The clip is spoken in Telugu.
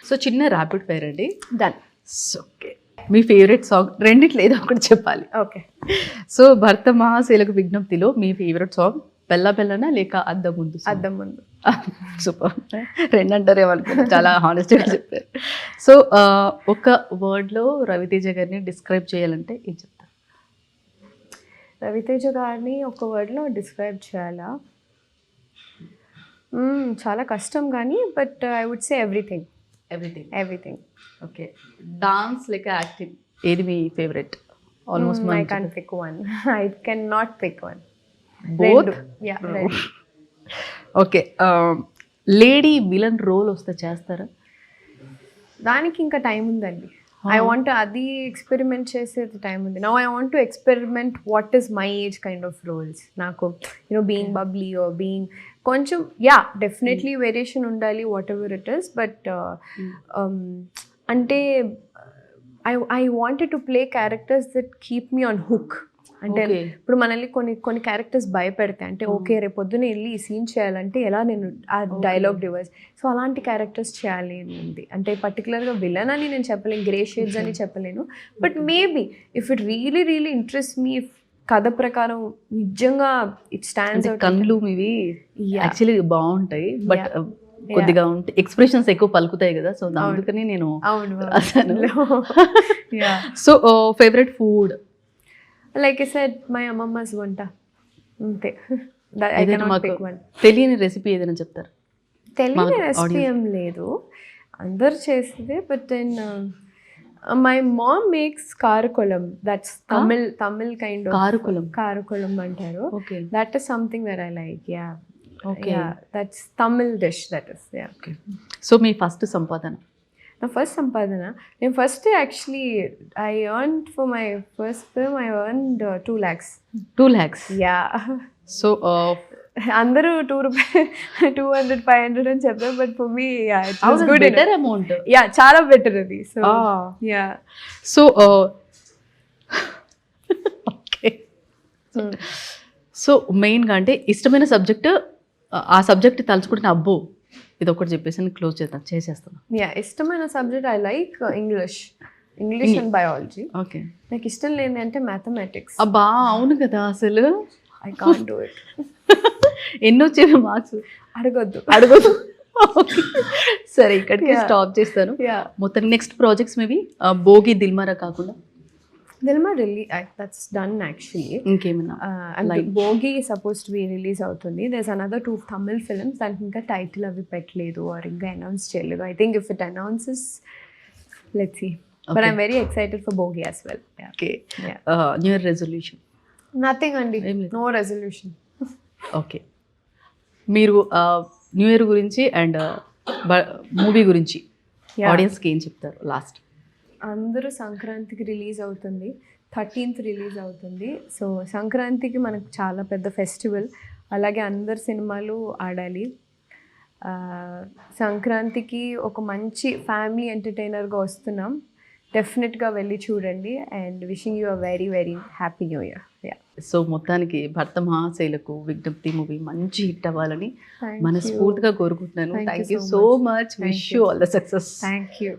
సో చిన్న ర్యాపిడ్ ఫైర్ అండి. డన్. ఓకే, మీ ఫేవరెట్ సాంగ్ రెండిట్లో ఏదో ఒకటి చెప్పాలి. ఓకే. సో భర్త మహాశైలకు విజ్ఞప్తిలో మీ ఫేవరెట్ సాంగ్ బెల్ల బెల్లనా లేక అద్దం ముందు? అద్దం ముందు. సూపర్, రెండు అంటారేమనుకుంటా, చాలా హానెస్ట్గా చెప్పారు. సో ఒక వర్డ్లో రవితేజ గారిని డిస్క్రైబ్ చేయాలంటే ఏం చెప్తారు? రవితేజ గారిని ఒక వర్డ్లో డిస్క్రైబ్ చేయాలా? చాలా కష్టం కానీ but I would say everything. Everything. Okay. Dance లేక యాక్టింగ్, ఏది మీ favourite? Almost I can't pick one. I can not pick one. Both. Okay. Lady villain role వస్తే చేస్తారా? దానికి ఇంకా టైం ఉందండి. ఐ వాంట్ అది ఎక్స్పెరిమెంట్ చేసేది టైం ఉంది. Now I want to experiment what is my age kind of roles. నాకు బీయింగ్ బబ్లీ ఆర్ బీయింగ్ కొంచెం డెఫినెట్లీ వేరియేషన్ ఉండాలి whatever it is. But అంటే I wanted to play characters that keep me on hook. అంటే ఇప్పుడు మనల్ని కొన్ని క్యారెక్టర్స్ భయపెడతాయి. అంటే ఓకే రేపు పొద్దున వెళ్ళి ఈ సీన్ చేయాలంటే ఎలా నేను ఆ డైలాగ్ డివైస్, సో అలాంటి క్యారెక్టర్స్ చేయాలి ఉంది. అంటే పర్టికులర్గా విలన్ అని నేను చెప్పలేను, గ్రే షేడ్స్ అని చెప్పలేను. But maybe if it really interest me, కథ ప్రకారం నిజంగా ఇట్ స్టాండ్స్ అవుట్. కళ్ళు మీవి యాక్చువల్లీ బాగుంటాయి బట్ కొద్దిగా ఉంటాయి, ఎక్స్ప్రెషన్స్ ఎక్కువ పలుకుతాయి కదా, సో అందుకని నేను రాశాను. So favourite food? Like I said my అమ్మమ్మస్ వంట, అంతే. తెలియని రెసిపీ ఏదైనా చెప్తారు? తెలియని రెసిపీ ఏం లేదు, అందరు చేసేదే. But then my mom makes కారకొలం. దట్స్ తమిళ్ కైండ్ ఆఫ్ కారకొలం అంటారు. That is something that I like. That's Tamil dish. That is. So మీ ఫస్ట్ సంపాదన? నా ఫస్ట్ సంపాదన, నేను first actually I earned for my first film I earned 2 lakhs. 2 lakhs? Yeah. So అందరూ 2 రూపీస్ 200-500 అని చెప్పారు. But for me it was good. Better amount. చాలా బెటర్ అది. So so okay. సో మెయిన్గా అంటే ఇష్టమైన సబ్జెక్ట్, ఆ సబ్జెక్ట్ తలుచుకుంటే అబ్బో ఇది ఒకటి చెప్పేసి క్లోజ్ చేసేస్తాను. ఇష్టమైన subject I like English and biology. Okay. నాకు ఇష్టం లేని అంటే మ్యాథమెటిక్స్. అబ్బా అవును కదా, అసలు ఐ కాంట్ డూ ఇట్. ఎన్ని వచ్చేవి మార్క్స్? అడగొద్దు. సరే ఇక్కడికి స్టాప్ చేస్తాను. మొత్తం నెక్స్ట్ ప్రాజెక్ట్స్ మేబీ భోగి దిల్మారా కాకుండా Dilma that's done actually. ఇంకేమన్నా like Bogi is supposed to be release అవుతుంది. There's another 2 Tamil films దానికి ఇంకా టైటిల్ అవి పెట్టలేదు or ఇంకా అనౌన్స్ చేయలేదు. I think if it announces, let's see. But I'm very excited for Bogi as well. Okay. New Year resolution? Nothing అండి. No resolution. ఓకే. మీరు న్యూ ఇయర్ గురించి అండ్ మూవీ గురించి ఆడియన్స్కి ఏం చెప్తారు లాస్ట్? అందరూ సంక్రాంతికి రిలీజ్ అవుతుంది, 13th రిలీజ్ అవుతుంది. సో సంక్రాంతికి మనకు చాలా పెద్ద ఫెస్టివల్, అలాగే అందరు సినిమాలు ఆడాలి. సంక్రాంతికి ఒక మంచి ఫ్యామిలీ ఎంటర్టైనర్గా వస్తున్నాం, డెఫినెట్గా వెళ్ళి చూడండి. And wishing you a very very happy new year. So మొత్తానికి భర్త మహాశైలకు విజ్ఞప్తి మూవీ మంచి హిట్ అవ్వాలని మనస్ఫూర్తిగా కోరుకుంటున్నాను. Thank you so much. Wish you all the success. Thank you.